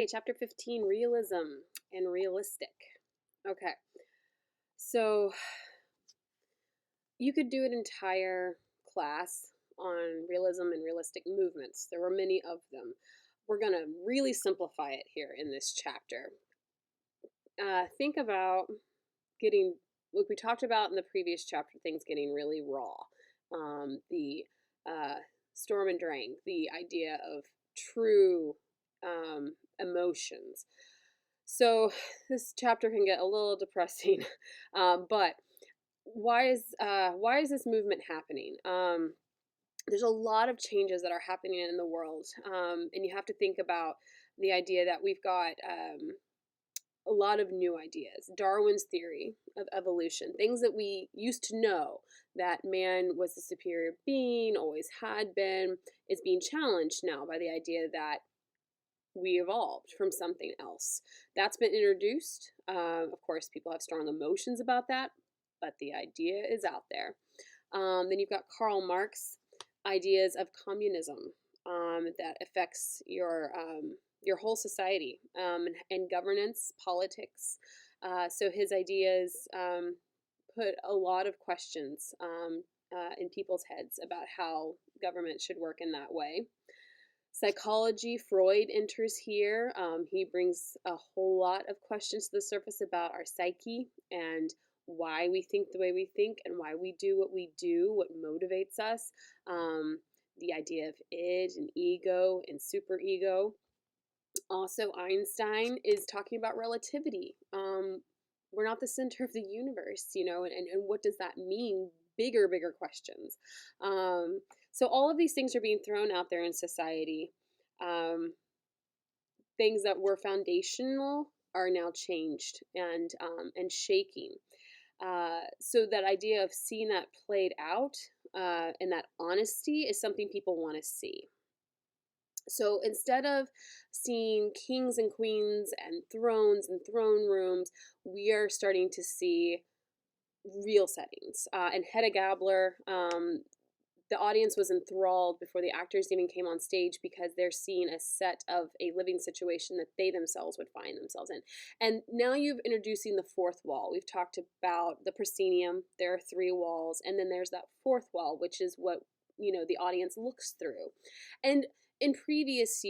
Okay, chapter 15, realism and realistic. Okay, so you could do an entire class on realism and realistic movements. There were many of them. We're going to really simplify it here in this chapter. Think about getting, like we talked about in the previous chapter, things getting really raw. The Storm and Drang, the idea of true emotions. So this chapter can get a little depressing, but why is this movement happening? There's a lot of changes that are happening in the world, and you have to think about the idea that we've got a lot of new ideas. Darwin's theory of evolution, things that we used to know that man was the superior being, always had been, is being challenged now by the idea that we evolved from something else. That's been introduced. Of course, people have strong emotions about that, but the idea is out there. Then you've got Karl Marx ideas of communism that affects your whole society and governance, politics. So his ideas put a lot of questions in people's heads about how government should work in that way. Psychology, Freud enters here. He brings a whole lot of questions to the surface about our psyche and why we think the way we think and why we do, what motivates us. The idea of id and ego and superego. Also, Einstein is talking about relativity. We're not the center of the universe, and what does that mean? Bigger questions. So all of these things are being thrown out there in society. Things that were foundational are now changed and shaking. So that idea of seeing that played out and that honesty is something people want to see. So instead of seeing kings and queens and thrones and throne rooms, we are starting to see real settings. And Hedda Gabler, the audience was enthralled before the actors even came on stage because they're seeing a set of a living situation that they themselves would find themselves in. And now you've introducing the fourth wall. We've talked about the proscenium. There are three walls, and then there's that fourth wall, which is what the audience looks through. And in previous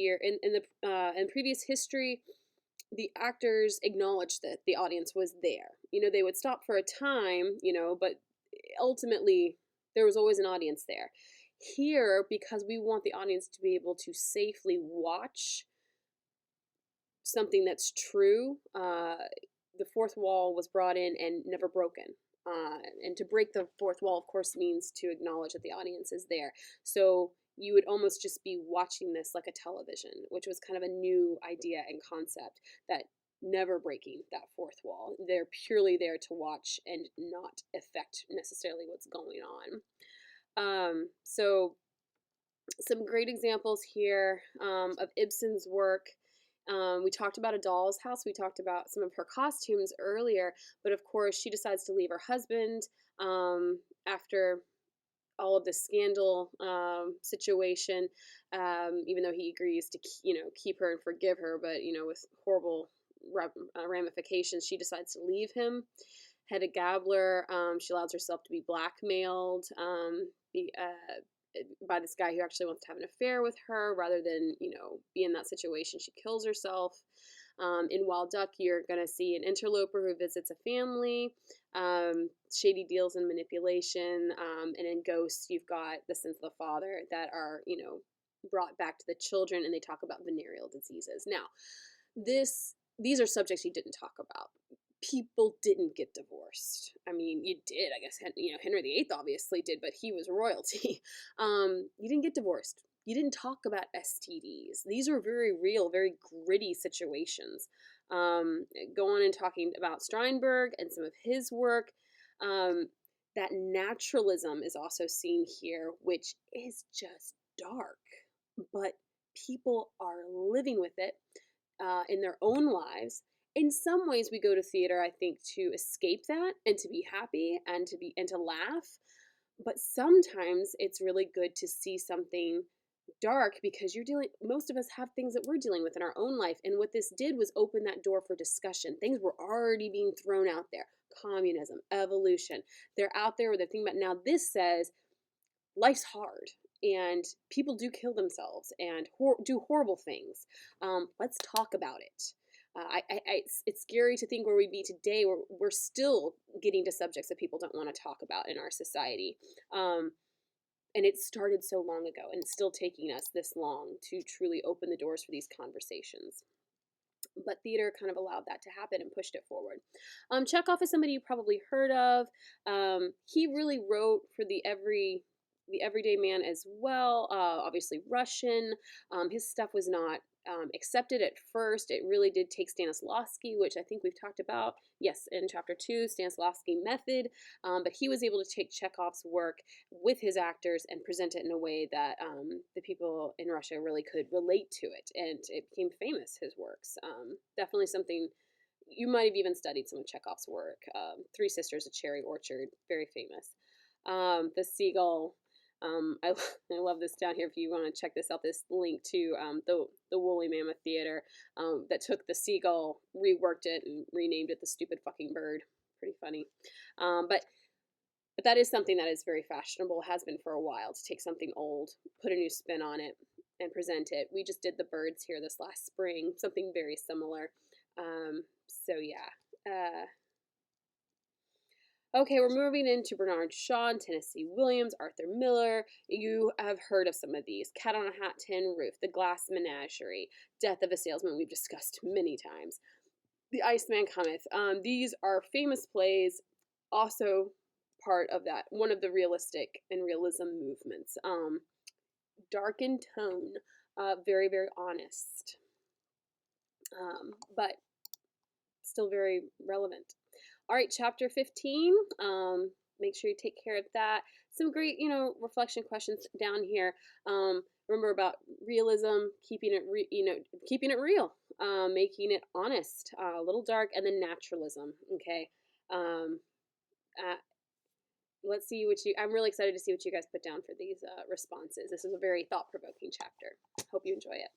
previous history, the actors acknowledged that the audience was there. They would stop for a time, but ultimately there was always an audience there. Here, because we want the audience to be able to safely watch something that's true, the fourth wall was brought in and never broken. And to break the fourth wall, of course, means to acknowledge that the audience is there. So you would almost just be watching this like a television, which was kind of a new idea and concept, that never breaking that fourth wall. They're purely there to watch and not affect necessarily what's going on. So some great examples here of Ibsen's work. We talked about A Doll's House. We talked about some of her costumes earlier, but of course she decides to leave her husband after all of this scandal situation, even though he agrees to keep her and forgive her, but with horrible ramifications, she decides to leave him. Hedda Gabler, she allows herself to be blackmailed by this guy who actually wants to have an affair with her rather than be in that situation. She kills herself. In Wild Duck, you're going to see an interloper who visits a family, shady deals and manipulation, and in Ghost, you've got the sins of the father that are, brought back to the children, and they talk about venereal diseases. Now, these are subjects he didn't talk about. People didn't get divorced. I mean, you did, I guess. Henry VIII obviously did, but he was royalty. You didn't get divorced. You didn't talk about STDs. These are very real, very gritty situations. Go on and talking about Steinberg and some of his work. That naturalism is also seen here, which is just dark, but people are living with it in their own lives. In some ways, we go to theater, I think, to escape that and to be happy and to laugh. But sometimes it's really good to see something dark because most of us have things that we're dealing with in our own life. And what this did was open that door for discussion. Things were already being thrown out there. Communism, evolution. They're out there where they're thinking about now this says life's hard and people do kill themselves and do horrible things. Let's talk about it. It's scary to think where we'd be today, where we're still getting to subjects that people don't want to talk about in our society. And it started so long ago, and it's still taking us this long to truly open the doors for these conversations. But theater kind of allowed that to happen and pushed it forward. Chekhov is somebody you probably heard of. He really wrote for the everyday man as well. Obviously Russian. His stuff was not accepted at first. It really did take Stanislavski, which I think we've talked about, yes, in chapter 2, Stanislavski method. But he was able to take Chekhov's work with his actors and present it in a way that the people in Russia really could relate to it, and it became famous. His works, definitely something you might have even studied some of Chekhov's work. Three Sisters, A Cherry Orchard, very famous. The Seagull. I, I love this down here. If you want to check this out, this link to the Woolly Mammoth Theater that took the seagull, reworked it, and renamed it the Stupid Fucking Bird. Pretty funny. But that is something that is very fashionable, has been for a while, to take something old, put a new spin on it, and present it. We just did the birds here this last spring, something very similar. So yeah. Okay, we're moving into Bernard Shaw, Tennessee Williams, Arthur Miller. You have heard of some of these. Cat on a Hat Tin Roof, The Glass Menagerie, Death of a Salesman, we've discussed many times. The Iceman Cometh. These are famous plays, also part of that, one of the realistic and realism movements. Dark in tone, very, very honest, but still very relevant. All right, chapter 15. Make sure you take care of that. Some great, reflection questions down here. Remember about realism, keeping it real, making it honest, a little dark, and then naturalism. Okay. Uh, let's see I'm really excited to see what you guys put down for these responses. This is a very thought-provoking chapter. Hope you enjoy it.